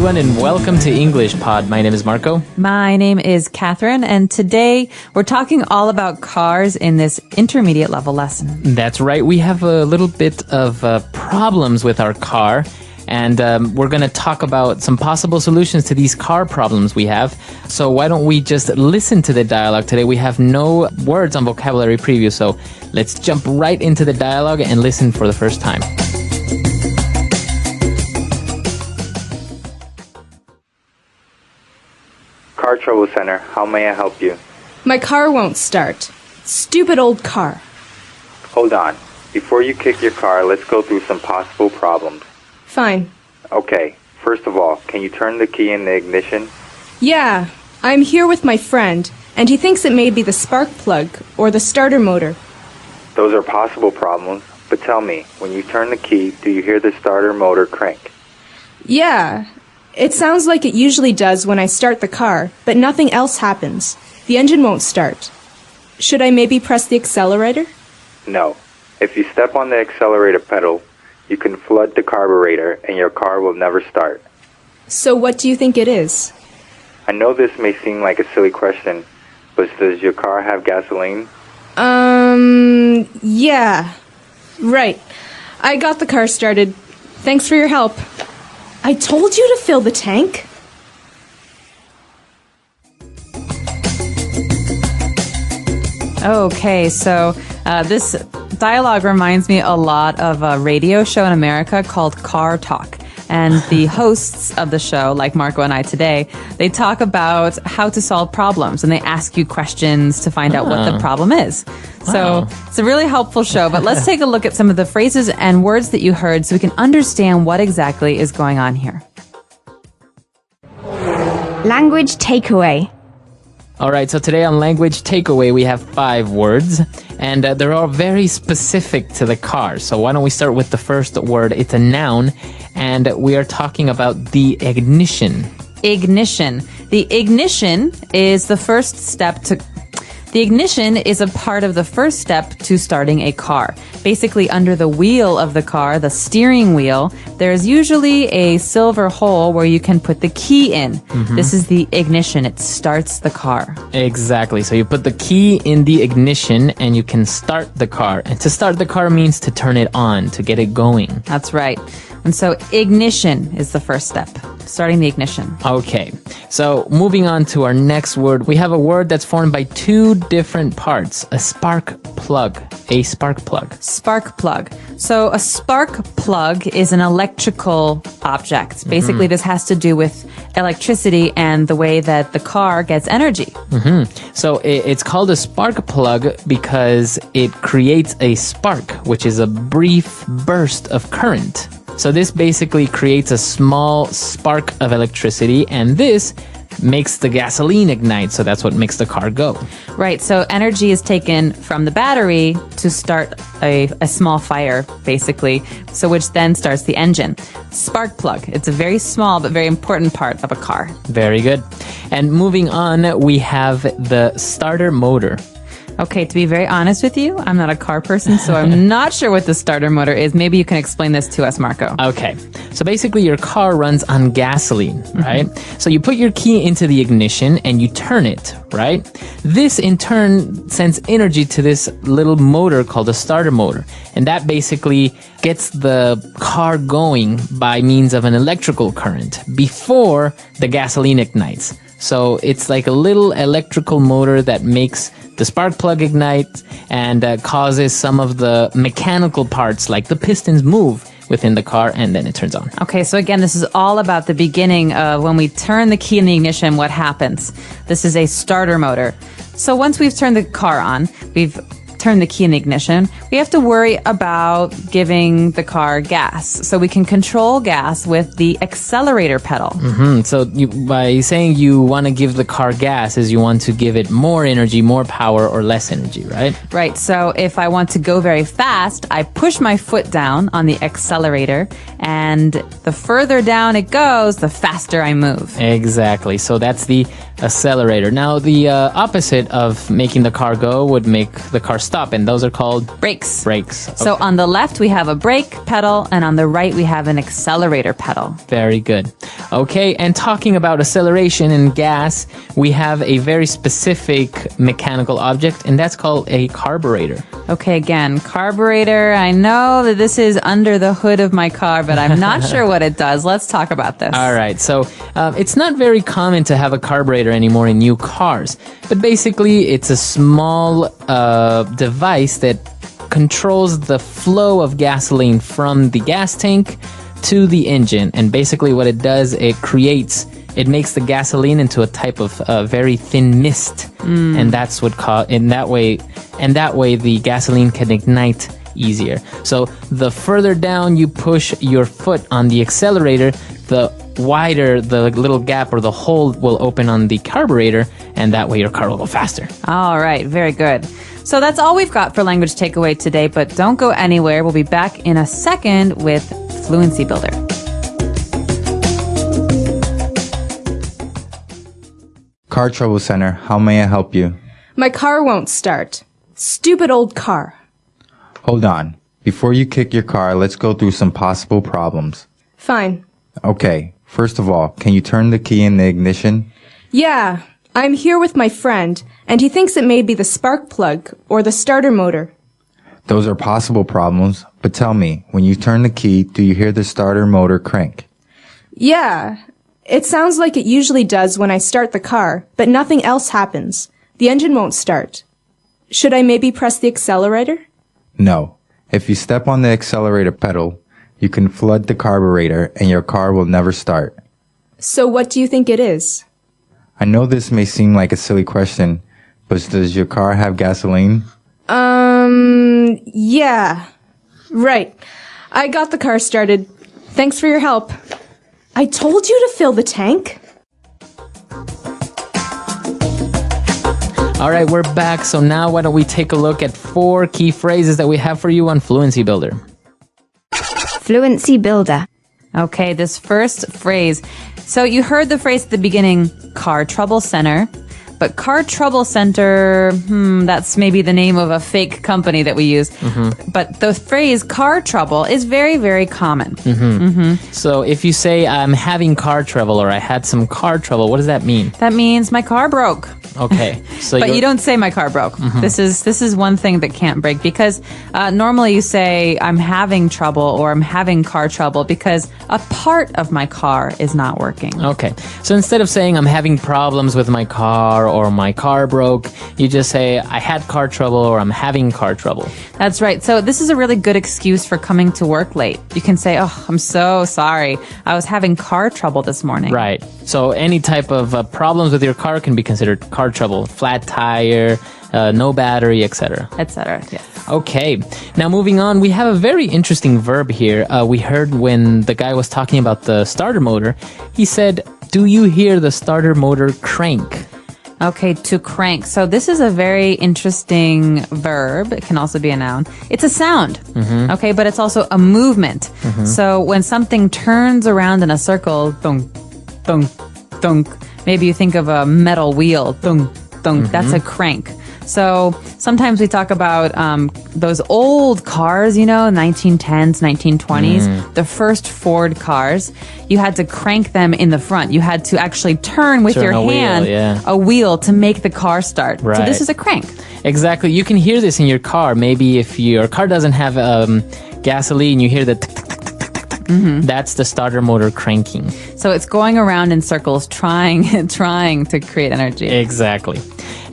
everyone, and welcome to English Pod. My name is Marco. My name is Catherine, and today we're talking all about cars in this intermediate level lesson. That's right. We have a little bit of problems with our car, and we're going to talk about some possible solutions to these car problems we have. So why don't we just listen to the dialogue today? We have no words on vocabulary preview, so let's jump right into the dialogue and listen for the first time. Car Trouble Center, how may I help you? My car won't start. Stupid old car. Hold on. Before you kick your car, let's go through some possible problems. Fine. Okay, first of all, can you turn the key in the ignition? Yeah, I'm here with my friend, and he thinks it may be the spark plug or the starter motor. Those are possible problems, but tell me, when you turn the key, do you hear the starter motor crank? Yeah, it sounds like it usually does when I start the car, but nothing else happens. The engine won't start. Should I maybe press the accelerator? No. If you step on the accelerator pedal, you can flood the carburetor and your car will never start. So what do you think it is? I know this may seem like a silly question, but does your car have gasoline? Yeah. Right. I got the car started. Thanks for your help. I told you to fill the tank. Okay, so this dialogue reminds me a lot of a radio show in America called Car Talk. And the hosts of the show, like Marco and I today, they talk about how to solve problems, and they ask you questions to find out what the problem is. So it's a really helpful show, but let's take a look at some of the phrases and words that you heard so we can understand what exactly is going on here. Language takeaway. All right, so today on Language Takeaway, we have 5 words, and they're all very specific to the car. So why don't we start with the first word? It's a noun, and we are talking about the ignition. Ignition. The ignition is the first step to... The ignition is a part of the first step to starting a car. Basically, under the wheel of the car, the steering wheel, there's usually a silver hole where you can put the key in. Mm-hmm. This is the ignition. It starts the car. Exactly. So you put the key in the ignition and you can start the car. And to start the car means to turn it on, to get it going. That's right. And so ignition is the first step, starting the ignition. Okay. So moving on to our next word, we have a word that's formed by 2 different parts. A spark plug. A spark plug. Spark plug. So a spark plug is an electrical object. Basically, this has to do with electricity and the way that the car gets energy. Mm-hmm. So it's called a spark plug because it creates a spark, which is a brief burst of current. So this basically creates a small spark of electricity, and this makes the gasoline ignite, so that's what makes the car go. Right, so energy is taken from the battery to start a small fire, basically, so which then starts the engine. Spark plug, it's a very small but very important part of a car. Very good. And moving on, we have the starter motor. Okay, to be very honest with you, I'm not a car person, so I'm not sure what the starter motor is. Maybe you can explain this to us, Marco. Okay, so basically your car runs on gasoline, right? Mm-hmm. So you put your key into the ignition and you turn it, right? This in turn sends energy to this little motor called a starter motor. And that basically gets the car going by means of an electrical current before the gasoline ignites. So it's like a little electrical motor that makes the spark plug ignite and causes some of the mechanical parts like the pistons move within the car, and then it turns on. Okay, so again, this is all about the beginning of when we turn the key in the ignition, what happens. This is a starter motor. So once we've turned the car on, we've turn the key in the ignition, we have to worry about giving the car gas. So we can control gas with the accelerator pedal. Mm-hmm. So by saying you want to give the car gas is you want to give it more energy, more power, or less energy, right? Right. So if I want to go very fast, I push my foot down on the accelerator, and the further down it goes, the faster I move. Exactly. So that's the accelerator. Now, the opposite of making the car go would make the car stop. stop, and those are called Brakes. brakes. So Okay. on the left, we have a brake pedal, and on the right, we have an accelerator pedal. Very good. Okay, and talking about acceleration and gas, we have a very specific mechanical object, and that's called a carburetor. Okay, again, carburetor. I know that this is under the hood of my car, but I'm not sure what it does. Let's talk about this. All right, so it's not very common to have a carburetor anymore in new cars, but basically it's a small device that controls the flow of gasoline from the gas tank to the engine. And basically what it does, it makes the gasoline into a type of very thin mist, and that's what that way the gasoline can ignite easier. So the further down you push your foot on the accelerator, the wider the little gap or the hole will open on the carburetor, and that way your car will go faster. All right, very good. So that's all we've got for language takeaway today, but don't go anywhere. We'll be back in a second with Fluency Builder. Car Trouble Center, how may I help you? My car won't start. Stupid old car. Hold on. Before you kick your car, let's go through some possible problems. Fine. Okay, first of all, can you turn the key in the ignition? Yeah, I'm here with my friend, and he thinks it may be the spark plug or the starter motor. Those are possible problems, but tell me, when you turn the key, do you hear the starter motor crank? Yeah, it sounds like it usually does when I start the car, but nothing else happens. The engine won't start. Should I maybe press the accelerator? No. If you step on the accelerator pedal, you can flood the carburetor and your car will never start. So what do you think it is? I know this may seem like a silly question, but does your car have gasoline? Yeah. Right. I got the car started. Thanks for your help. I told you to fill the tank. All right, we're back. So now why don't we take a look at 4 key phrases that we have for you on Fluency Builder. Fluency Builder. Okay, this first phrase. So you heard the phrase at the beginning, Car Trouble Center. But Car Trouble Center, that's maybe the name of a fake company that we use. But the phrase car trouble is very, very common. So if you say, I'm having car trouble or I had some car trouble, what does that mean? That means my car broke. Okay. So But you don't say my car broke. This is one thing that can't break because normally you say I'm having trouble or I'm having car trouble because a part of my car is not working. Okay. So instead of saying I'm having problems with my car or my car broke, you just say I had car trouble or I'm having car trouble. That's right. So this is a really good excuse for coming to work late. You can say, oh, I'm so sorry. I was having car trouble this morning. Right. So any type of problems with your car can be considered car trouble. Flat tire, no battery, etc. Etc. Yes. Okay. Now moving on, we have a very interesting verb here. We heard when the guy was talking about the starter motor, he said, do you hear the starter motor crank? Okay, to crank. So this is a very interesting verb. It can also be a noun. It's a sound. Okay, but it's also a movement. So when something turns around in a circle, thunk, thunk, thunk, maybe you think of a metal wheel, thunk, thunk, that's a crank. So sometimes we talk about those old cars, 1910s, 1920s, the first Ford cars. You had to crank them in the front. You had to actually turn with your a hand wheel, a wheel to make the car start. So Right. this is a crank. Exactly. You can hear this in your car. Maybe if your car doesn't have gasoline, you hear the tick, tick, tick, tick, tick, tick, tick. That's the starter motor cranking. So it's going around in circles, trying to create energy. Exactly.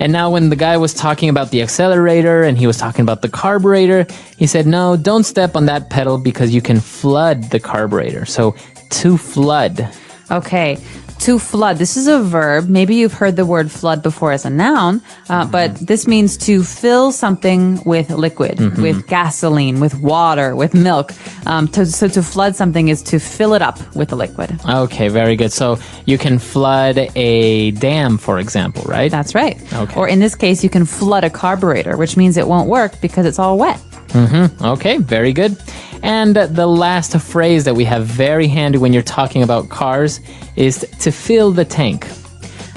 And now when the guy was talking about the accelerator and he was talking about the carburetor, he said, no, don't step on that pedal because you can flood the carburetor. So to flood. Okay. To flood. This is a verb. Maybe you've heard the word flood before as a noun, but this means to fill something with liquid, with gasoline, with water, with milk. So to flood something is to fill it up with a liquid. Okay, very good. So you can flood a dam, for example, right? That's right. Okay. Or in this case, you can flood a carburetor, which means it won't work because it's all wet. Okay, very good. And the last phrase that we have very handy when you're talking about cars is to fill the tank.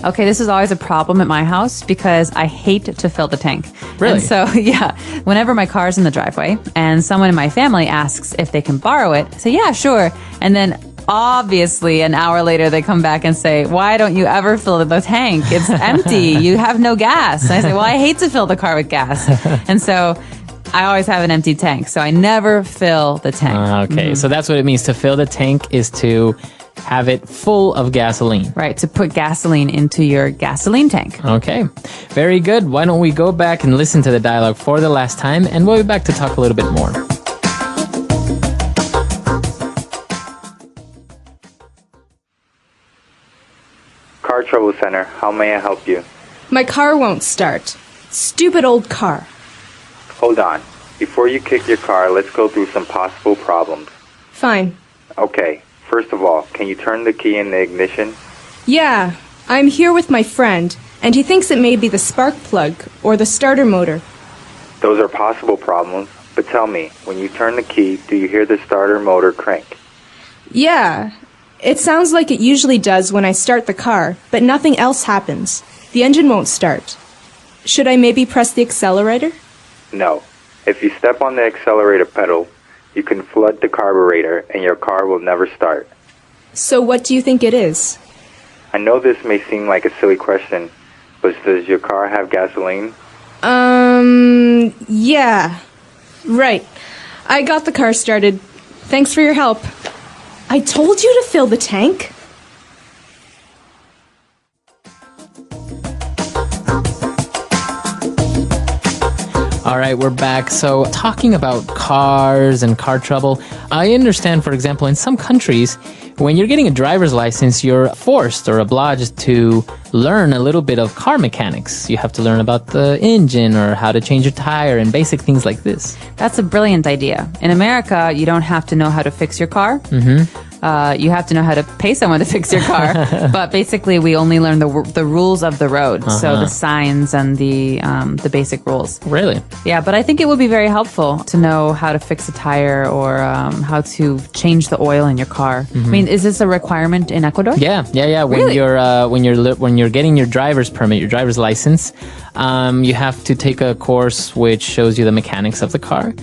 Okay, this is always a problem at my house because I hate to fill the tank. Really? And so, yeah, whenever my car's in the driveway and someone in my family asks if they can borrow it, I say, yeah, sure. And then obviously an hour later they come back and say, why don't you ever fill the tank? It's empty. You have no gas. And I say, well, I hate to fill the car with gas. And so I always have an empty tank. So I never fill the tank. Okay, so that's what it means. To fill the tank is to have it full of gasoline. Right, to put gasoline into your gasoline tank. Okay, very good. Why don't we go back and listen to the dialogue for the last time, and we'll be back to talk a little bit more. Car Trouble Center, how may I help you? My car won't start. Stupid old car. Hold on. Before you kick your car, let's go through some possible problems. Fine. Okay, first of all, can you turn the key in the ignition? Yeah, I'm here with my friend, and he thinks it may be the spark plug or the starter motor. Those are possible problems, but tell me, when you turn the key, do you hear the starter motor crank? Yeah, it sounds like it usually does when I start the car, but nothing else happens. The engine won't start. Should I maybe press the accelerator? No. If you step on the accelerator pedal, you can flood the carburetor and your car will never start. So what do you think it is? I know this may seem like a silly question, but does your car have gasoline? Yeah. Right. I got the car started. Thanks for your help. I told you to fill the tank. All right, we're back. So, talking about cars and car trouble, I understand, for example, in some countries, when you're getting a driver's license, you're forced or obliged to learn a little bit of car mechanics. You have to learn about the engine or how to change a tire and basic things like this. That's a brilliant idea. In America, you don't have to know how to fix your car. You have to know how to pay someone to fix your car. But basically, we only learn the rules of the road. So the signs and the basic rules. Really? Yeah, but I think it would be very helpful to know how to fix a tire or how to change the oil in your car. I mean, is this a requirement in Ecuador? Yeah. When Really? when you're getting your driver's permit, your driver's license, you have to take a course which shows you the mechanics of the car,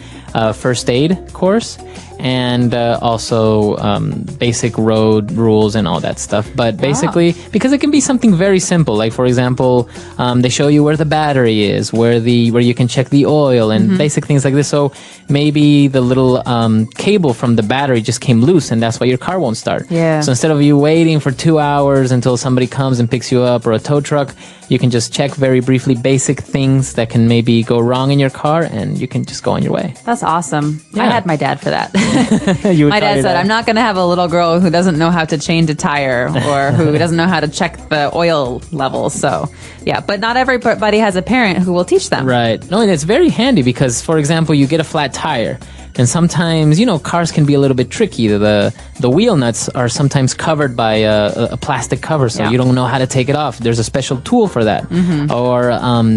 first aid course, and also basic road rules and all that stuff. But basically, because it can be something very simple, like for example, they show you where the battery is, where you can check the oil and basic things like this. So maybe the little cable from the battery just came loose, and that's why your car won't start. Yeah. So instead of you waiting for 2 hours until somebody comes and picks you up, or a tow truck, you can just check very briefly basic things that can maybe go wrong in your car, and you can just go on your way. That's awesome. I Yeah. had my dad for that. You My taught dad your said, I'm not going to have a little girl who doesn't know how to change a tire or who doesn't know how to check the oil levels. So, yeah, but not everybody has a parent who will teach them. Right. No, and it's very handy because, for example, you get a flat tire. And sometimes, cars can be a little bit tricky. The wheel nuts are sometimes covered by a plastic cover, so Yeah. you don't know how to take it off. There's a special tool for that. Or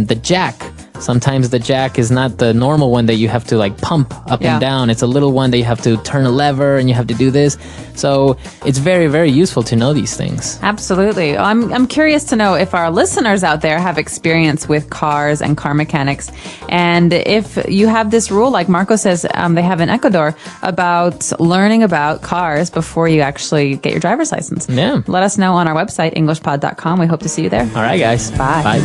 the jack. Sometimes the jack is not the normal one that you have to pump up Yeah. and down. It's a little one that you have to turn a lever and you have to do this. So it's very, very useful to know these things. Absolutely. I'm curious to know if our listeners out there have experience with cars and car mechanics. And if you have this rule, like Marco says, they have in Ecuador, about learning about cars before you actually get your driver's license. Yeah. Let us know on our website, englishpod.com. We hope to see you there. All right, guys. Bye. Bye.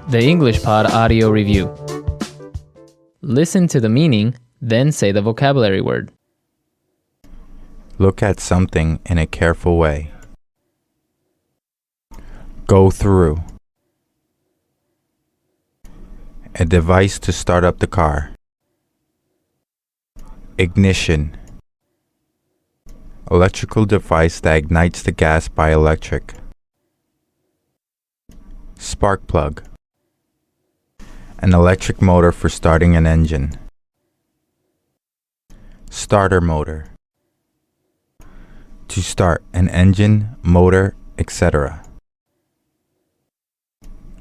The English Pod Audio Review. Listen to the meaning, then say the vocabulary word. Look at something in a careful way. Go through. A device to start up the car. Ignition. Electrical device that ignites the gas by electric. Spark plug. An electric motor for starting an engine. Starter motor. To start an engine, motor, etc.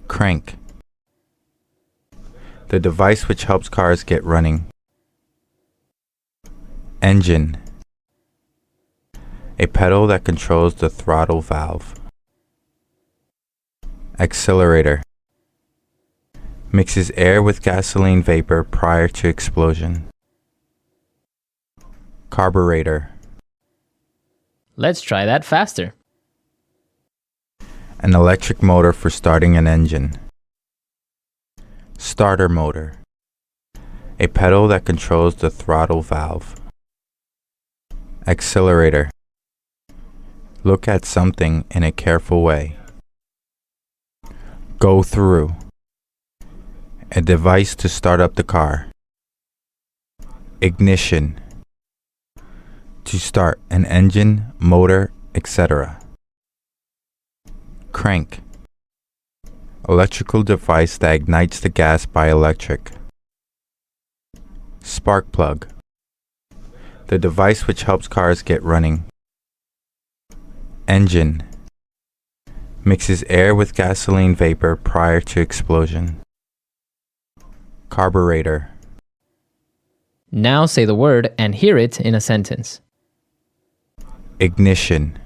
Crank. The device which helps cars get running. Engine. A pedal that controls the throttle valve. Accelerator. Mixes air with gasoline vapor prior to explosion. Carburetor. Let's try that faster. An electric motor for starting an engine. Starter motor. A pedal that controls the throttle valve. Accelerator. Look at something in a careful way. Go through. A device to start up the car. Ignition. To start an engine, motor, etc. Crank. Electrical device that ignites the gas by electric. Spark plug. The device which helps cars get running. Engine. Mixes air with gasoline vapor prior to explosion. Carburetor. Now say the word and hear it in a sentence. Ignition.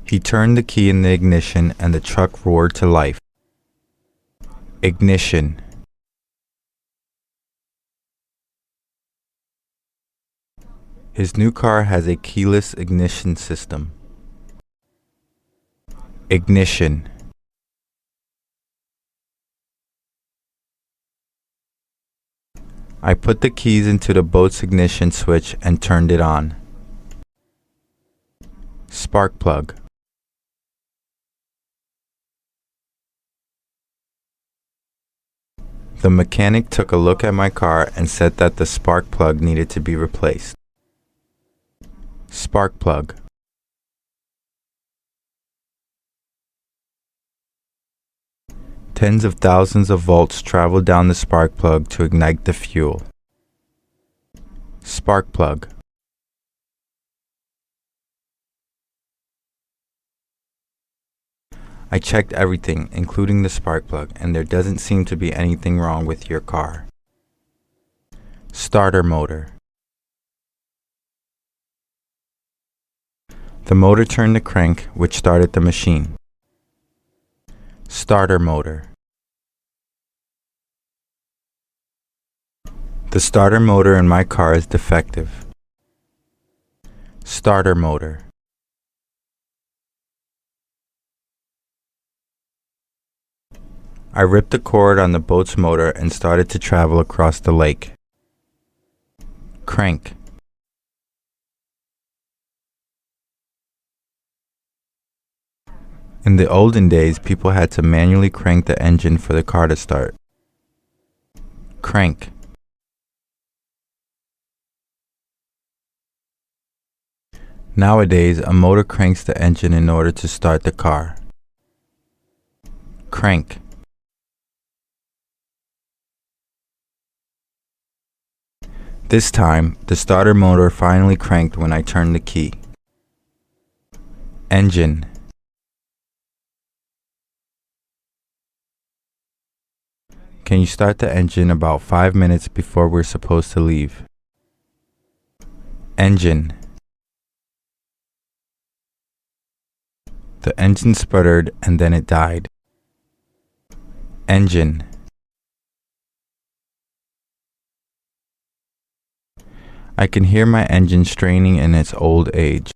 He turned the key in the ignition and the truck roared to life. Ignition. His new car has a keyless ignition system. Ignition. I put the keys into the boat's ignition switch and turned it on. Spark plug. The mechanic took a look at my car and said that the spark plug needed to be replaced. Spark plug. Tens of thousands of volts travel down the spark plug to ignite the fuel. Spark plug. I checked everything, including the spark plug, and there doesn't seem to be anything wrong with your car. Starter motor. The motor turned the crank, which started the machine. Starter motor. The starter motor in my car is defective. Starter motor. I ripped the cord on the boat's motor and started to travel across the lake. Crank. In the olden days, people had to manually crank the engine for the car to start. Crank. Nowadays, a motor cranks the engine in order to start the car. Crank. This time, the starter motor finally cranked when I turned the key. Engine. Can you start the engine about 5 minutes before we're supposed to leave? Engine. The engine sputtered and then it died. Engine. I can hear my engine straining in its old age.